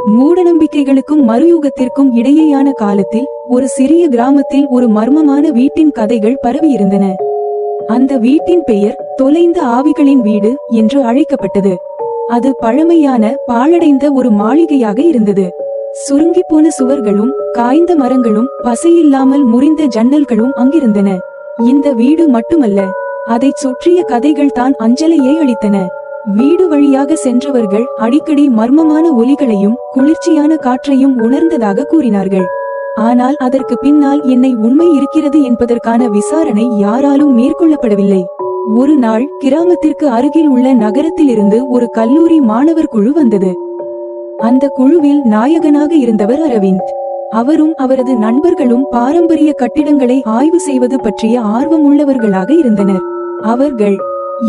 மூடநம்பிக்கைகளுக்கும் மறுயுகத்திற்கும் இடையேயான காலத்தில் ஒரு சிறிய கிராமத்தில் ஒரு மர்மமான வீட்டின் கதைகள் பரவியிருந்தன. அந்த வீட்டின் பெயர் தொலைந்த ஆவிகளின் வீடு என்று அழைக்கப்பட்டது. அது பழமையான பாழடைந்த ஒரு மாளிகையாக இருந்தது. சுருங்கிப்போன சுவர்களும் காய்ந்த மரங்களும் பசையில்லாமல் முறிந்த ஜன்னல்களும் அங்கிருந்தன. இந்த வீடு மட்டுமல்ல, அதைச் சுற்றிய கதைகள் தான் அஞ்சலையை அளித்தன. வீடு வழியாக சென்றவர்கள் அடிக்கடி மர்மமான ஒலிகளையும் குளிர்ச்சியான காற்றையும் உணர்ந்ததாக கூறினார்கள். ஆனால் அதற்கு பின்னால் என்னை உண்மை இருக்கிறது என்பதற்கான விசாரணை யாராலும் மேற்கொள்ளப்படவில்லை. ஒரு நாள் கிராமத்திற்கு அருகில் உள்ள நகரத்திலிருந்து ஒரு கல்லூரி மாணவர் குழு வந்தது. அந்த குழுவில் நாயகனாக இருந்தவர் அரவிந்த். அவரும் அவரது நண்பர்களும் பாரம்பரிய கட்டிடங்களை ஆய்வு செய்வது பற்றிய ஆர்வமுள்ளவர்களாக இருந்தனர். அவர்கள்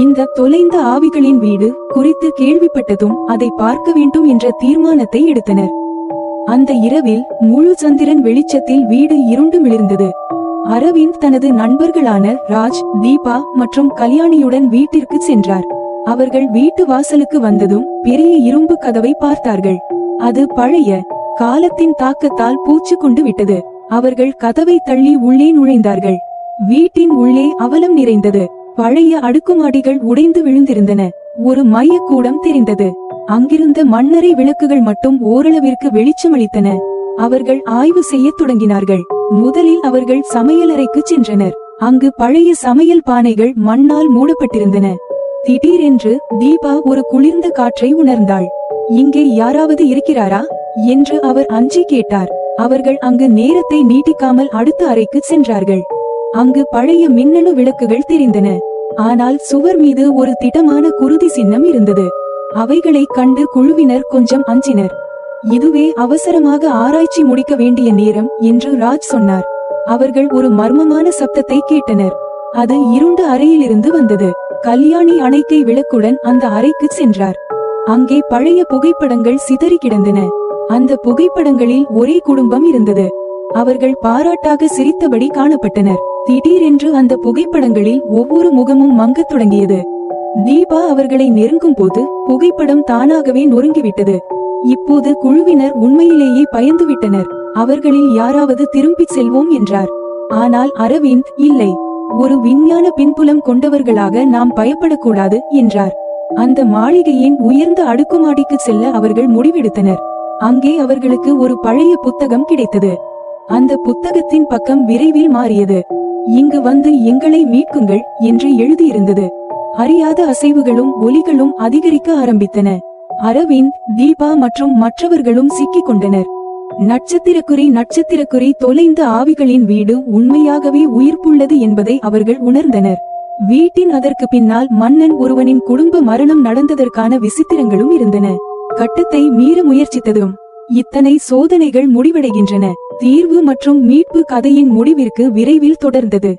இந்த தொலைந்த ஆவிகளின் வீடு குறித்து கேள்விப்பட்டதும் அதை பார்க்க வேண்டும் என்ற தீர்மானத்தை எடுத்தனர். அந்த இரவில் முழு சந்திரன் வெளிச்சத்தில் வீடு இருண்டு மிளிர்ந்தது. அரவிந்த் தனது நண்பர்களான ராஜ், தீபா மற்றும் கல்யாணியுடன் வீட்டிற்கு சென்றார். அவர்கள் வீட்டு வாசலுக்கு வந்ததும் பெரிய இரும்பு கதவை பார்த்தார்கள். அது பழைய காலத்தின் தாக்கத்தால் பூச்சு கொண்டு விட்டது. அவர்கள் கதவை தள்ளி உள்ளே நுழைந்தார்கள். வீட்டின் உள்ளே அவலம் நிறைந்தது. பழைய அடுக்குமாடிகள் உடைந்து விழுந்திருந்தன. ஒரு மையக்கூடம் தெரிந்தது. அங்கிருந்த மண்ணறை விளக்குகள் மட்டும் ஓரளவிற்கு வெளிச்சமளித்தன. அவர்கள் ஆய்வு செய்ய தொடங்கினார்கள். முதலில் அவர்கள் சமையலறைக்கு சென்றனர். அங்கு பழைய சமையல் பானைகள் மண்ணால் மூடப்பட்டிருந்தன. திடீரென்று தீபா ஒரு குளிர்ந்த காற்றை உணர்ந்தாள். இங்கே யாராவது இருக்கிறாரா என்று அவர் அஞ்சி கேட்டார். அவர்கள் அங்கு நேரத்தை நீட்டிக்காமல் அடுத்த அறைக்கு சென்றார்கள். அங்கு பழைய மின்னணு விளக்குகள் தெரிந்தன. ஆனால் சுவர் மீது ஒரு திடமான குருதி சின்னம் இருந்தது. அவைகளை கண்டு குழுவினர் கொஞ்சம் அஞ்சினர். இதுவே அவசரமாக ஆராய்ச்சி முடிக்க வேண்டிய நேரம் என்று ராஜ் சொன்னார். அவர்கள் ஒரு மர்மமான சப்தத்தை கேட்டனர். அது இருண்ட அறையிலிருந்து வந்தது. கல்யாணி அணைக்கை விளக்குடன் அந்த அறைக்கு சென்றார். அங்கே பழைய புகைப்படங்கள் சிதறி கிடந்தன. அந்த புகைப்படங்களில் ஒரே குடும்பம் இருந்தது. அவர்கள் பாராட்டாக சிரித்தபடி காணப்பட்டனர். திடீரென்று அந்த புகைப்படங்களில் ஒவ்வொரு முகமும் மங்கத் தொடங்கியது. தீபா அவர்களை நெருங்கும் போது புகைப்படம் தானாகவே நொறுங்கிவிட்டது. இப்போது குழுவினர் உண்மையிலேயே பயந்துவிட்டனர். அவர்களில் யாராவது திரும்பிச் செல்வோம் என்றார். ஆனால் அரவிந்த் இல்லை, ஒரு விஞ்ஞான பின்புலம் கொண்டவர்களாக நாம் பயப்படக்கூடாது என்றார். அந்த மாளிகையின் உயர்ந்த அடுக்குமாடிக்கு செல்ல அவர்கள் முடிவெடுத்தனர். அங்கே அவர்களுக்கு ஒரு பழைய புத்தகம் கிடைத்தது. அந்த புத்தகத்தின் பக்கம் விரைவில் மாறியது. இங்கு வந்து எங்களை மீட்குங்கள் என்று எழுதியிருந்தது. அறியாத அசைவுகளும் ஒலிகளும் அதிகரிக்க ஆரம்பித்தன. அரவிந்த், தீபா மற்றும் மற்றவர்களும் சிக்கிக் கொண்டனர். நட்சத்திரக்குறி தொலைந்த ஆவிகளின் வீடு உண்மையாகவே உயிர்ப்புள்ளது என்பதை அவர்கள் உணர்ந்தனர். வீட்டின் அதற்கு பின்னால் மன்னன் ஒருவனின் குடும்ப மரணம் நடந்ததற்கான விசித்திரங்களும் இருந்தன. கட்டத்தை மீற முயற்சித்ததும் இத்தனை சோதனைகள் முடிவடைகின்றன. தீர்வு மற்றும் மீட்பு கதையின் முடிவிற்கு விரைவில் தொடர்ந்தது.